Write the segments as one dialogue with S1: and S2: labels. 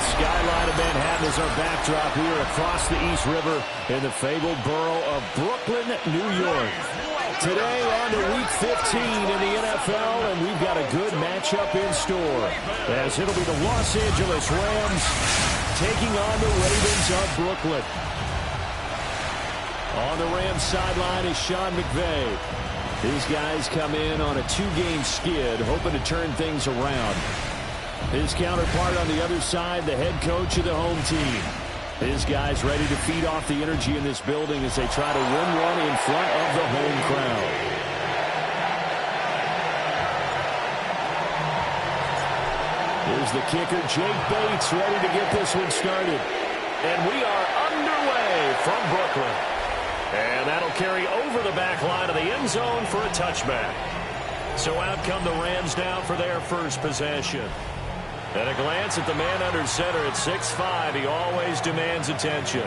S1: The skyline of Manhattan is our backdrop. We are across the East River in the fabled borough of Brooklyn, New York. Today on to Week 15 in the NFL, and we've got a good matchup in store, as it'll be the Los Angeles Rams taking on the Ravens of Brooklyn. On the Rams sideline is Sean McVay. These guys come in on a two-game skid, hoping to turn things around. His counterpart on the other side, the head coach of the home team. His guys ready to feed off the energy in this building as they try to win one in front of the home crowd. Here's the kicker, Jake Bates, ready to get this one started. And we are underway from Brooklyn. And that'll carry over the back line of the end zone for a touchback. So out come the Rams now for their first possession. At a glance at the man under center at 6'5", he always demands attention.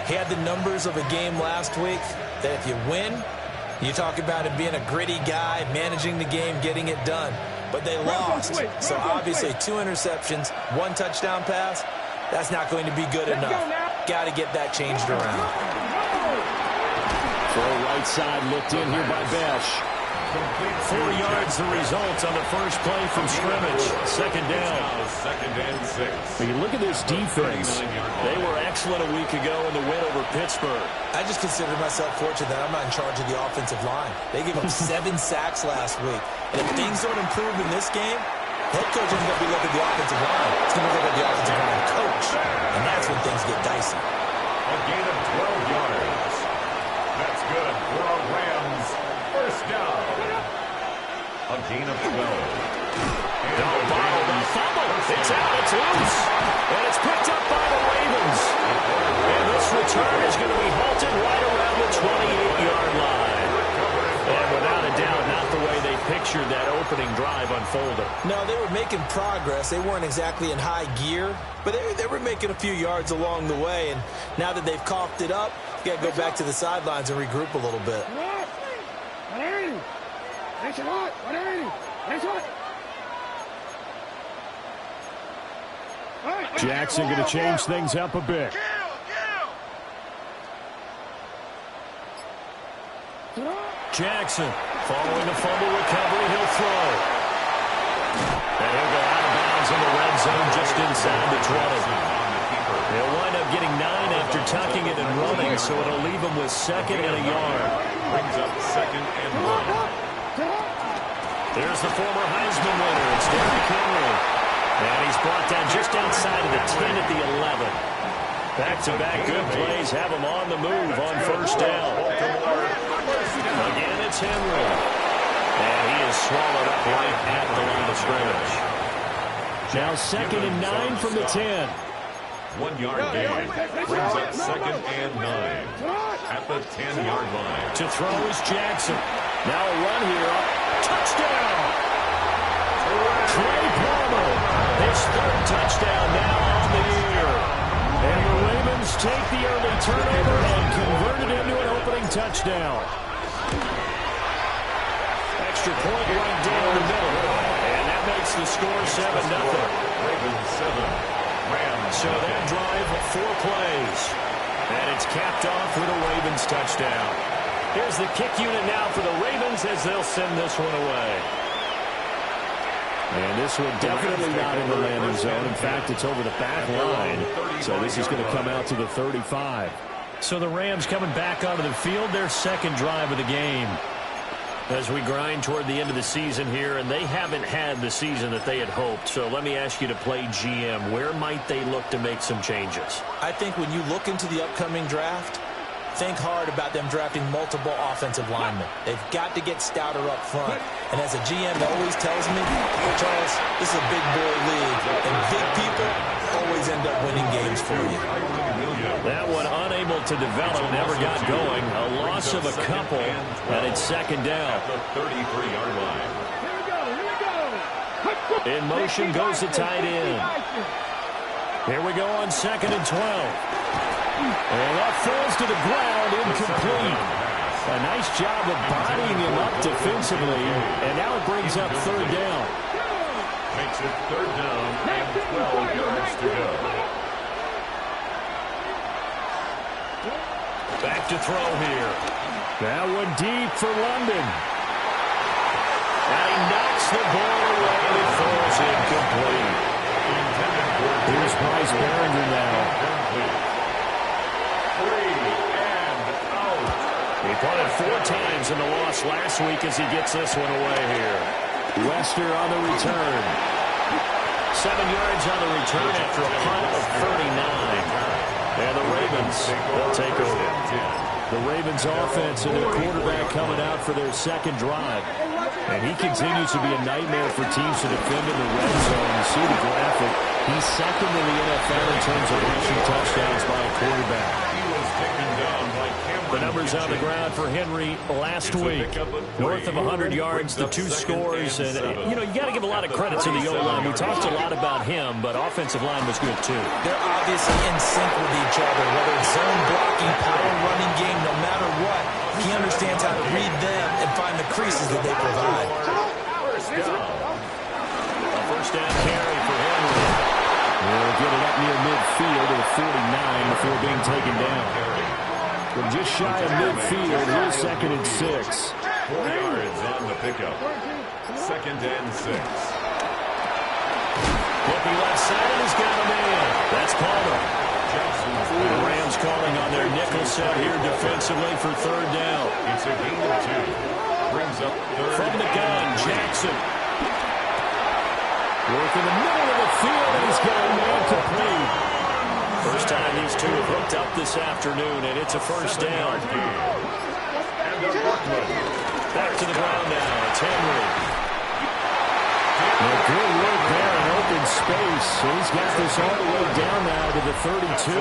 S2: He had the numbers of a game last week that if you win, you talk about him being a gritty guy, managing the game, getting it done. But they lost. So obviously 2 interceptions, 1 touchdown pass, that's not going to be good enough. Got to get that changed around.
S1: Throw right side looked in here by Besh. 4 yards the result on the first play from scrimmage. Second down.
S3: Second and 6.
S1: When you look at this defense, they were excellent a week ago in the win over Pittsburgh.
S2: I just consider myself fortunate that I'm not in charge of the offensive line. They gave up 7 sacks last week. And if things don't improve in this game, head coach isn't going to be looking at the offensive line. He's going to look at the offensive line coach. And that's when things get dicey.
S3: A gain of 12 yards. That's good for a Rams first down. A gain of 12.
S1: Don't bottle the fumble. It's out. It's loose. And it's picked up by the Ravens. And this return is going to be halted right around the 28-yard line. And without a doubt, not the way they pictured that opening drive unfolded.
S2: No, they were making progress. They weren't exactly in high gear, but they were making a few yards along the way. And now that they've coughed it up, you got to go back to the sidelines and regroup a little bit.
S1: Jackson going to change things up a bit. Jackson, following a fumble recovery, he'll throw. And he'll go out of bounds in the red zone just inside the 20. He'll wind up getting 9 after tucking it and running, so it'll leave him with 2nd and a yard.
S3: Brings up 2nd and 1.
S1: There's the former Heisman winner. It's Derrick Henry. And he's brought down just outside of the 10 at the 11. Back-to-back good plays have him on the move on first down. Again, it's Henry. And he is swallowed up right at the line of scrimmage. Now 2nd and 9 from the 10.
S3: 1 yard gain. Brings up 2nd and 9. At the 10-yard line.
S1: To throw is Jackson. Now a run here. Touchdown! Trey Palmer. His 3rd touchdown now on the year. And the Ravens take the early turnover and convert it into an opening touchdown. Extra point right down the middle. And that makes the score 7-0.
S3: Ravens 7. Rams.
S1: So that drive, 4 plays. And it's capped off with a Ravens touchdown. Here's the kick unit now for the Ravens as they'll send this one away. And this one definitely not in the landing zone. In fact, it's over the back line. So this is going to come out to the 35. So the Rams coming back onto the field, their 2nd drive of the game. As we grind toward the end of the season here, and they haven't had the season that they had hoped. So let me ask you to play GM. Where might they look to make some changes?
S2: I think when you look into the upcoming draft, think hard about them drafting multiple offensive linemen. They've got to get stouter up front. And as a GM always tells me, Charles, this is a big boy league, and big people always end up winning games for you.
S1: That one unable to develop, never got going. A loss of a couple, and it's 2nd down.
S3: At the 33-yard line.
S1: In motion goes the tight end. Here we go on 2nd and 12. And that falls to the ground, incomplete. A nice job of bodying him up defensively, and now it brings up 3rd down.
S3: Makes it 3rd down and 12 yards to go.
S1: Back to throw here. That one deep for London. And he knocks the ball away and it falls incomplete. Here's Bryce Behringer now.
S3: 3 and out.
S1: He punted 4 times in the loss last week as he gets this one away here. Wester on the return. 7 yards on the return after a punt of 39. And the Ravens will take over. The Ravens offense and their quarterback coming out for their second drive. And he continues to be a nightmare for teams to defend in the red zone. You see the graphic. He's second in the NFL in terms of rushing touchdowns by a quarterback.
S3: He was taken down by Cameron.
S1: The numbers on the ground for Henry last week. North of 100 yards, the 2 scores. And, you know, you got to give a lot of credit to the O-line. We talked a lot about him, but offensive line was good, too.
S2: They're obviously in sync with each other, whether it's zone blocking, power running game, no matter what. He understands how to read them and find the creases that they provide.
S1: A first down carry for Henry. He'll get it up near midfield to the 49 before being taken down. From just shy of midfield, here's 2nd and 6.
S3: 4 yards on the pickup. 2nd and 6.
S1: Looking left side, he's got him in. That's Palmer. The Rams calling on their nickel set here defensively for 3rd down.
S3: It's a gain of 2. Brings up 3rd.
S1: From the gun, Jackson. Work in the middle of the field, and he's got a man complete. First time these two have hooked up this afternoon, and it's a first down.
S3: And a Buckman.
S1: Back to the ground now. It's Henry. Well, good work there in open space. He's got this all the way down now to the 32.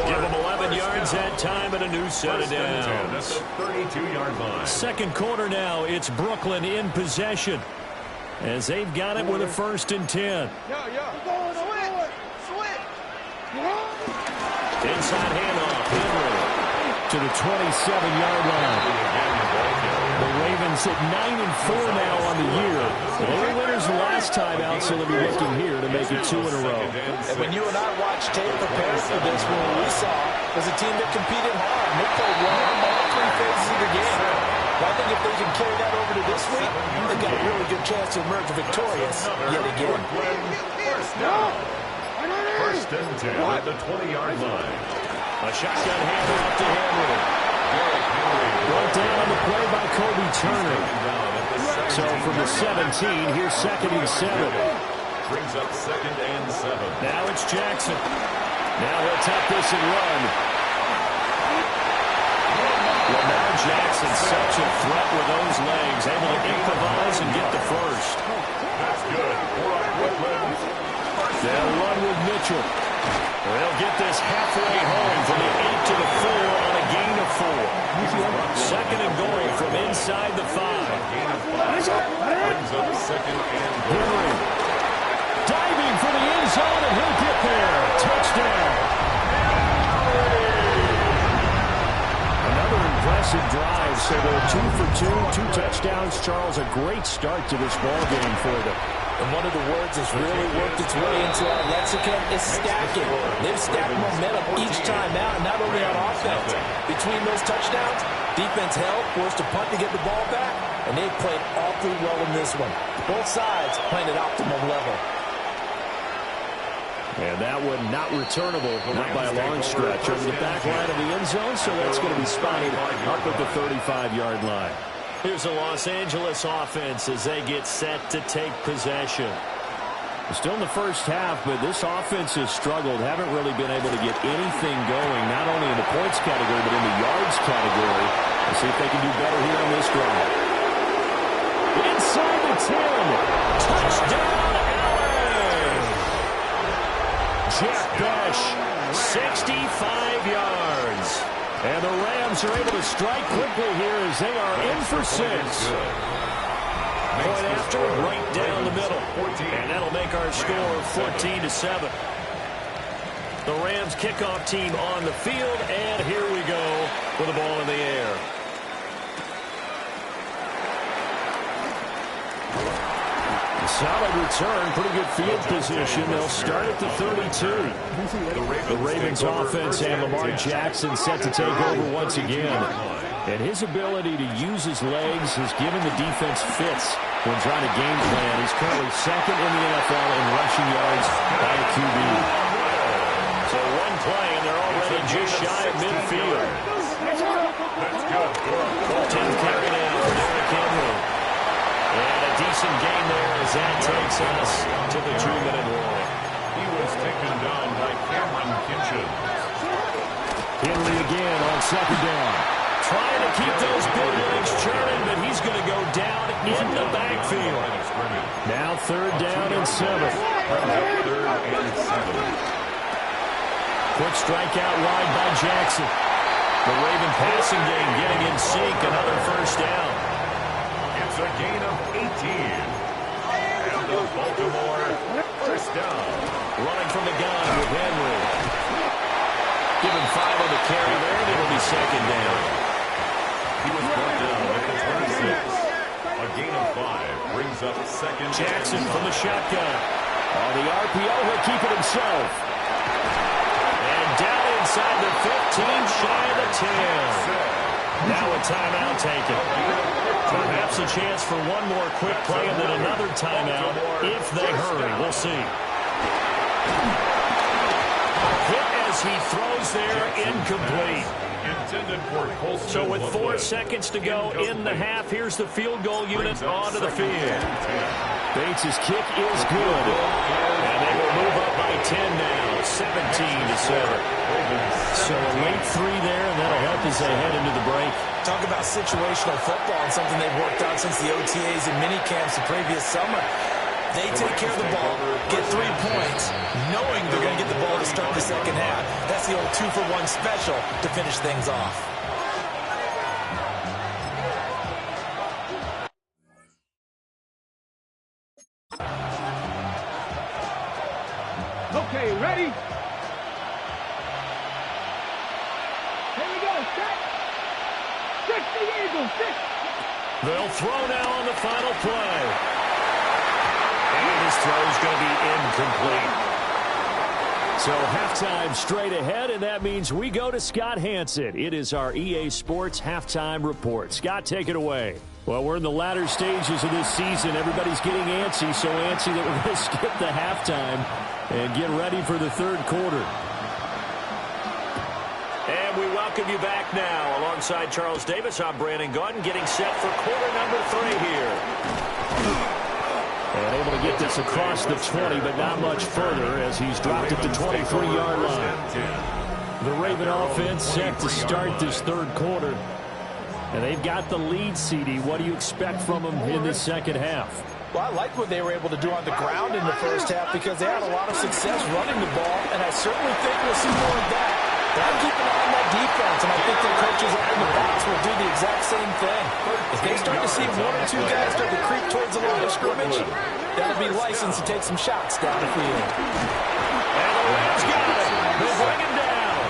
S1: Give him 11 yards that time and a new set of downs.
S3: That's a 32-yard line.
S1: Second quarter now. It's Brooklyn in possession as they've got it with a 1st and 10. Inside handoff, Henry to the 27-yard line. The Ravens at 9-4 now on the year. They were winners the last time out, so they'll be looking here to make it 2 in a row.
S2: And when you and I watched tape prepared for this, what we saw was a team that competed hard. They played well in all 3 phases of the game. But I think if they can carry that over to this week, they've got a really good chance to emerge victorious yet again.
S3: First down. 1st and 10 at the 20-yard line.
S1: A shotgun handoff to Henry. Brought down on the play by Kobe Turner. So from the 17, here's 2nd and 7.
S3: Brings up 2nd and 7.
S1: Now it's Jackson. Now he'll tap this and run. Lamar Jackson, such a threat with those legs, able to improvise and get the first.
S3: That's good for Brooklyn.
S1: They'll run with Mitchell. They'll get this halfway home from the 8 to the 4 on a gain of 4. 2nd and goal from inside the 5.
S3: Gain of 5. Brings up 2nd and
S1: Henry diving for the end zone, and he'll get there. Touchdown. Another impressive drive, so they're 2 for 2, 2 touchdowns. Charles, a great start to this ball game for them.
S2: And one of the words that's really worked its way into our lexicon is stacking. They've stacked momentum each time out, and not only on offense. Between those touchdowns, defense held, forced a punt to get the ball back, and they've played awfully well in this one. Both sides playing at optimum level.
S1: And that one not returnable, not by a long stretch, over the back line of the end zone, so that's going to be spotted up at the 35-yard line. Here's the Los Angeles offense as they get set to take possession. Still in the first half, but this offense has struggled. Haven't really been able to get anything going, not only in the points category, but in the yards category. Let's see if they can do better here on this drive. Inside the 10. Touchdown, Allen! Jack Bech, 65 yards. And the Rams are able to strike quickly here as they are in for 6. Point after, right down the middle. And that'll make our score 14-7. The Rams kickoff team on the field, and here we go with the ball in the air. Solid return, pretty good field position. They'll start at the 32. The Ravens offense and Lamar Jackson set to take over once again. And his ability to use his legs has given the defense fits when trying to game plan. He's currently second in the NFL in rushing yards by a QB. So one play, and they're already just shy of midfield. 10th carry now for Derrick Henry. And a decent gain there as that takes us to the 2-minute warning.
S3: He was taken down by Cameron Kinchens.
S1: Henry again on second down. Trying to keep those big legs churning, but he's going to go down in the backfield. Now 3rd down and 7.
S3: 3rd and 7.
S1: Quick strikeout wide by Jackson. The Raven passing game getting in sync. Another 1st down.
S3: It's a gain of 18. And the Baltimore 1st down.
S1: Running from the gun with Henry. Give him 5 on the carry there, and it'll be 2nd down.
S3: He was brought down at the 26. A gain of 5 brings up 2nd.
S1: Jackson from the shotgun. On the RPO, he'll keep it himself. And down inside the 15, shy of the 10. Now a timeout taken. Perhaps a chance for one more quick play and then another timeout if they hurry. We'll see. Hit as he throws there, incomplete. So with 4 seconds to go in the half, here's the field goal unit onto the field. Bates' kick is good. And they will move up by 10 now, 17-7. So a late 3 there, and that'll help as they head into the break.
S2: Talk about situational football and something they've worked on since the OTAs and mini camps the previous summer. They take care of the ball, get 3 points, knowing they're going to get the ball to start the second half. That's the old 2-for-1 special to finish things off.
S4: Okay, ready? Here we go, set. 60 Eagles, 6.
S1: They'll throw now on the final play. And his throw's going to be incomplete. So halftime straight ahead, and that means we go to Scott Hanson. It is our EA Sports Halftime Report. Scott, take it away. Well, we're in the latter stages of this season. Everybody's getting antsy, so antsy that we're going to skip the halftime and get ready for the 3rd quarter. And we welcome you back now. Alongside Charles Davis, I'm Brandon Gaudin, getting set for quarter number 3 here. And able to get this across the 20, but not much further as he's dropped at the 23-yard line. The Raven offense set to start this 3rd quarter. And they've got the lead, CD. What do you expect from them in this second half?
S2: Well, I like what they were able to do on the ground in the first half because they had a lot of success running the ball, and I certainly think we'll see more of that. But I'm keeping an eye on that defense, and I think their coaches up in the box will do the exact same thing. If they start to see 1 or 2 guys start to creep towards the line of scrimmage, that'll be licensed to take some shots down the field.
S1: And the Rams got it. They'll bring him down.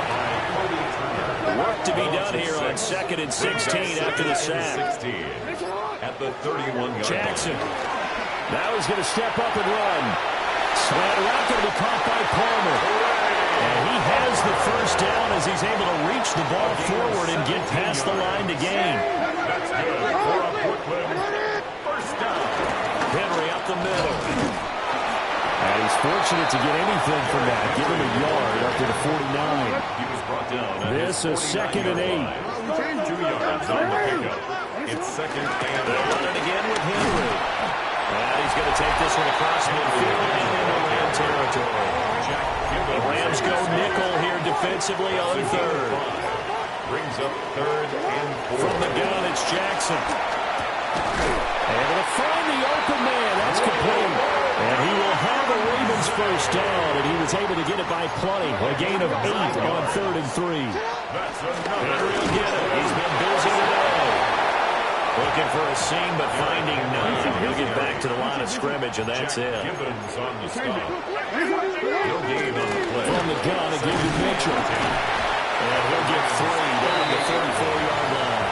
S1: Work to be done here on 2nd and 16 after the sack.
S3: At the 31-yard
S1: Jackson. Now he's going to step up and run. Slant route going to be caught by Palmer. And he has the 1st down as he's able to reach the ball forward and get past the line to gain.
S3: That's good for a Brooklyn 1st down.
S1: Henry up the middle. And he's fortunate to get anything from that. Give him a yard up to the 49.
S3: He was brought down.
S1: This is 2nd and 8.
S3: 2 yards on the pickup. It's 2nd and 8.
S1: They'll run it again with Henry. And he's going to take this one across midfield and into Ram territory. The Rams go nickel here defensively on 3rd.
S3: Brings up 3rd and 4.
S1: From the gun, it's Jackson. Able to find the open man. That's complete. And he will have a Ravens 1st down, and he was able to get it by plenty. A gain of 8 on 3rd and 3.
S3: That's another.
S1: Henry will get it. He's been busy today. Looking for a seam, but finding none. He'll get back to the line of scrimmage, and that's it.
S3: Gibbons on the stop. No gain on the play.
S1: From the gun, it gives you Mitchell. And he'll get 3 down the 34-yard line.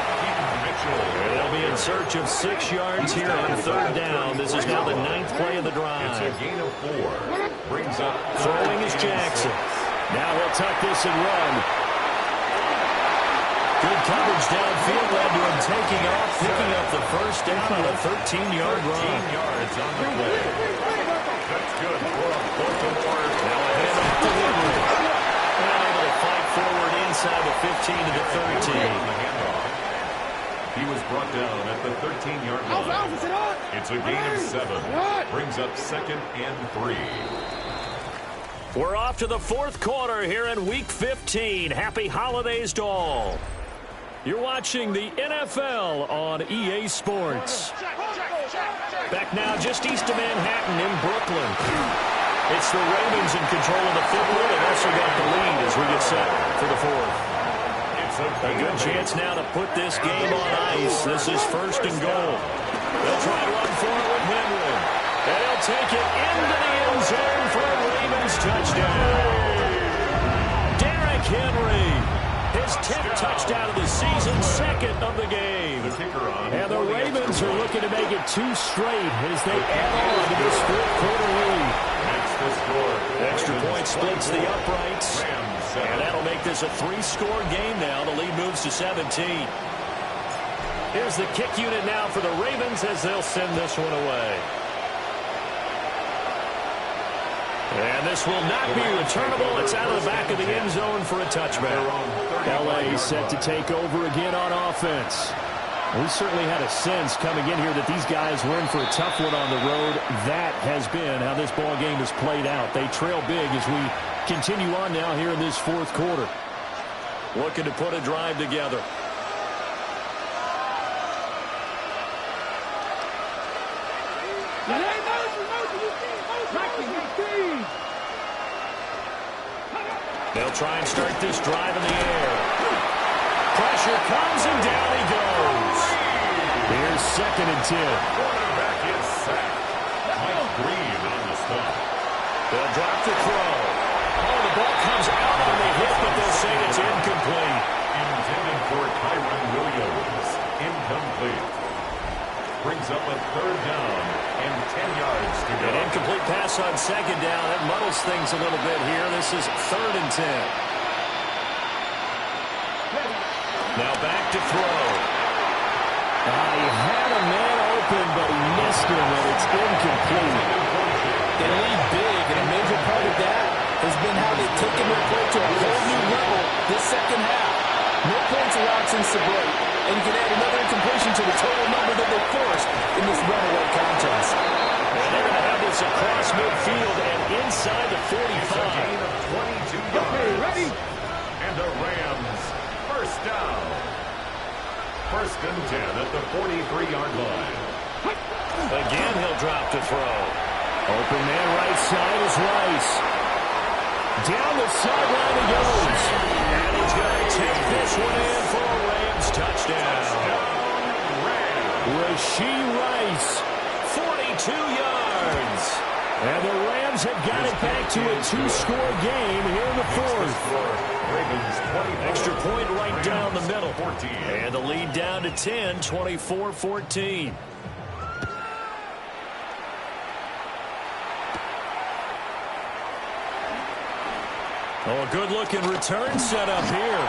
S3: Mitchell.
S1: They'll be in search of 6 yards here on third down. This is now the 9th play of the drive.
S3: It's a gain of 4. Brings up
S1: throwing is Jackson. Now he'll tuck this and run. Good coverage downfield led to him taking off, picking up the first down on a 13-yard run.
S3: 13 yards on the play. That's good for a Baltimore.
S1: Now a handoff to Henry. Now able to fight forward inside the 15 to the 13.
S3: He was brought down at the 13-yard line. It's a gain of 7. Brings up 2nd and 3.
S1: We're off to the 4th quarter here in Week 15. Happy holidays to all. You're watching the NFL on EA Sports. Back now just east of Manhattan in Brooklyn. It's the Ravens in control of the football. They've also got the lead as we get set for the 4th. A good chance now to put this game on ice. This is 1st and goal. They'll try to run for it with Henry. They'll take it into the end zone for a Ravens touchdown. Derrick Henry, his 10th touchdown of the season, 2nd of the game. And the Ravens are looking to make it 2 straight as they add on to this 4th quarter lead. Extra point splits the uprights. And that'll make this a 3-score game now. The lead moves to 17. Here's the kick unit now for the Ravens as they'll send this one away. And this will not be returnable. It's out of the back of the end zone for a touchback. L.A. set to take over again on offense. We certainly had a sense coming in here that these guys were in for a tough one on the road. That has been how this ball game has played out. They trail big as we continue on now here in this 4th quarter. Looking to put a drive together. They'll try and start this drive in the air. Pressure comes and down he goes. Here's 2nd and 10.
S3: Quarterback is sacked. Mike Green on the stop.
S1: They'll drop the throw. Oh, the ball comes out on the hit, but they'll say it's incomplete.
S3: Intended for Kyron Williams. Incomplete. Brings up a 3rd down and 10 yards to go.
S1: An incomplete pass on 2nd down. That muddles things a little bit here. This is 3rd and 10. Now back to throw. He had a man open, but he missed him, and it's incomplete.
S2: They lead big, and a major part of that has been how they've taken their play to a whole new level this 2nd half. No points allowed since the break, and you can add another incompletion to the total number that they forced in this runaway contest.
S1: And they're going to have this across midfield and inside the 45.
S3: It's a gain of 22 yards.
S4: Okay, ready?
S3: And the Rams, 1st down. 1st and 10 at the 43-yard line.
S1: Again, he'll drop to throw. Open man right side is Rice. Down the sideline he goes. And he's going to take this one in for a Rams touchdown. Rashee Rice, 42 yards. And the Rams have got it back to a 2-score game here in the 4th. Extra point right down the middle. And the lead down to 10, 24-14. Oh, a good-looking return set up here.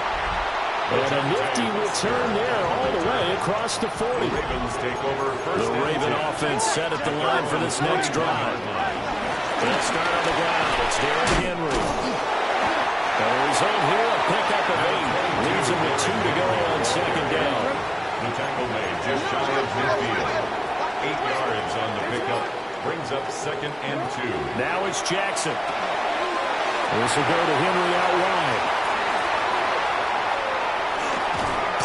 S1: And a nifty return there all the way across the 40. The Raven offense set at the line for this next drive. They'll start on the ground. It's Derrick Henry. And the result here, a pickup of 8. Leaves him with 2 to go on 2nd down.
S3: The tackle made just shy of midfield. 8 yards on the pickup. Brings up 2nd and 2.
S1: Now it's Jackson. This will go to Henry out wide.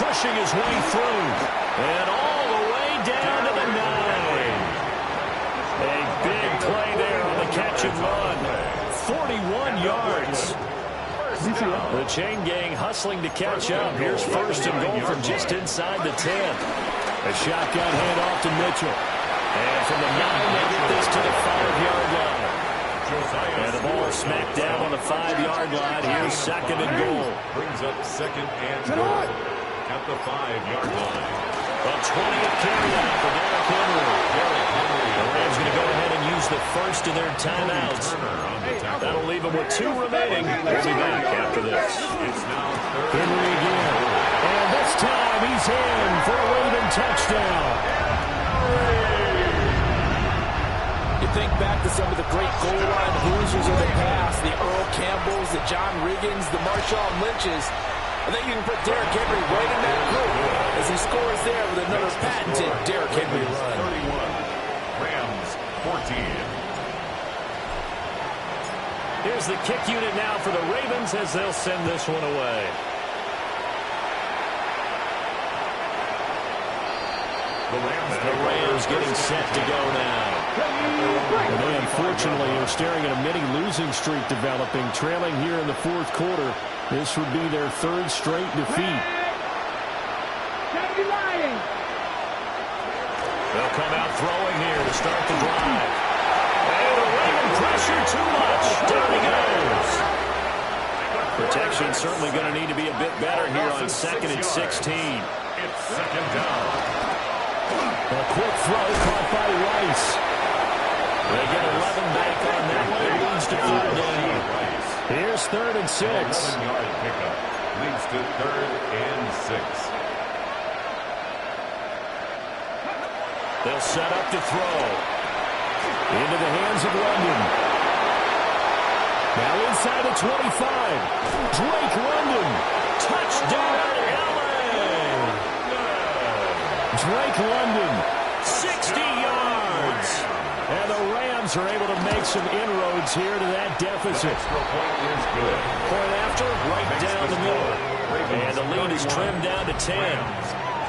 S1: Pushing his way through. And all the way down to the 9. A big play there on the catch and run. 41 yards. The chain gang hustling to catch up. Here's 1st and goal from just inside the 10. A shotgun handoff to Mitchell. And from the 9, they get this to the 5-yard line. And the ball is smacked down on the 5-yard line. Here's 2nd and goal.
S3: Brings up 2nd and goal at the 5-yard line.
S1: A 20th carryout for Derrick Henry. The Rams going to go ahead and use the first of their timeouts. That'll leave them with 2 remaining. They'll be back after this. Henry again. And this time he's in for a Raven touchdown.
S2: You think back to some of the great goal line bruisers of the past, the Earl Campbells, the John Riggins, the Marshawn Lynches. I think you can put Derrick Henry right in that group as he scores there with another patented Derrick Henry run.
S3: 31, Rams 14.
S1: Here's the kick unit now for the Ravens as they'll send this one away. The Rams getting set to go now.
S5: And they unfortunately are staring at a mini losing streak developing, trailing here in the 4th quarter. This would be their 3rd straight defeat.
S1: They'll come out throwing here to start the drive. And the Raven pressure too much. Down he goes. Protection certainly going to need to be a bit better here on 2nd and 16.
S3: It's 2nd down.
S5: A quick throw caught by Rice.
S1: They get 11 back on that one. It leads to 3rd down.
S5: Here's 3rd and 6.
S3: 11-yard pickup leads to 3rd and 6.
S1: They'll set up to throw.
S5: Into the hands of London. Now inside the 25. Drake London.
S1: Touchdown, LA!
S5: Drake London.
S1: 60 yards.
S5: And the Rams are able to make some inroads here to that deficit.
S3: Extra point is good.
S1: Point after, right down the middle. And the lead is trimmed down to 10.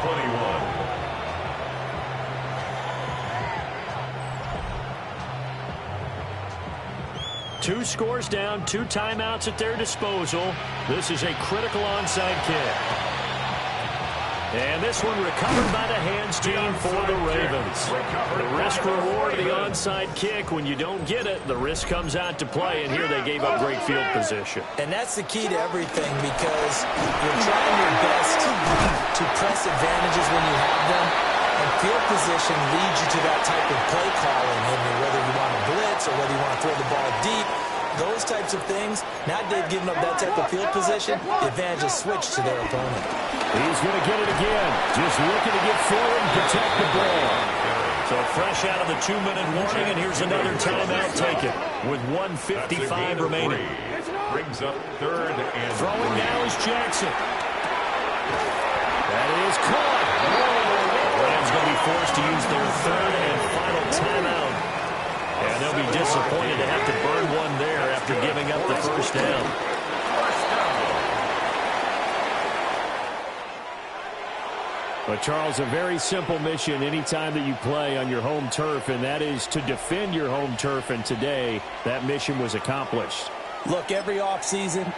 S3: 21.
S1: 2 scores down, 2 timeouts at their disposal. This is a critical onside kick. And this one recovered by the hands team for the Ravens. The risk-reward of the onside kick, when you don't get it, the risk comes out to play, and here they gave up great field position.
S2: And that's the key to everything, because you're trying your best to press advantages when you have them, and field position leads you to that type of play calling, whether you want to blitz or whether you want to throw the ball deep. Those types of things, now they've given up that type of field position, the advantage is switched to their opponent.
S5: He's going to get it again. Just looking to get forward and protect the ball.
S1: So fresh out of the 2-minute warning, and here's another timeout taken with 1:55 remaining.
S3: Brings up 3rd and
S1: Throwing now is Jackson.
S5: That is caught.
S1: The Rams going to be forced to use their 3rd and final timeout. And they'll be disappointed to have to burn one there after giving up the 1st down.
S5: But, Charles, a very simple mission anytime that you play on your home turf, and that is to defend your home turf. And today, that mission was accomplished.
S2: Look, every offseason,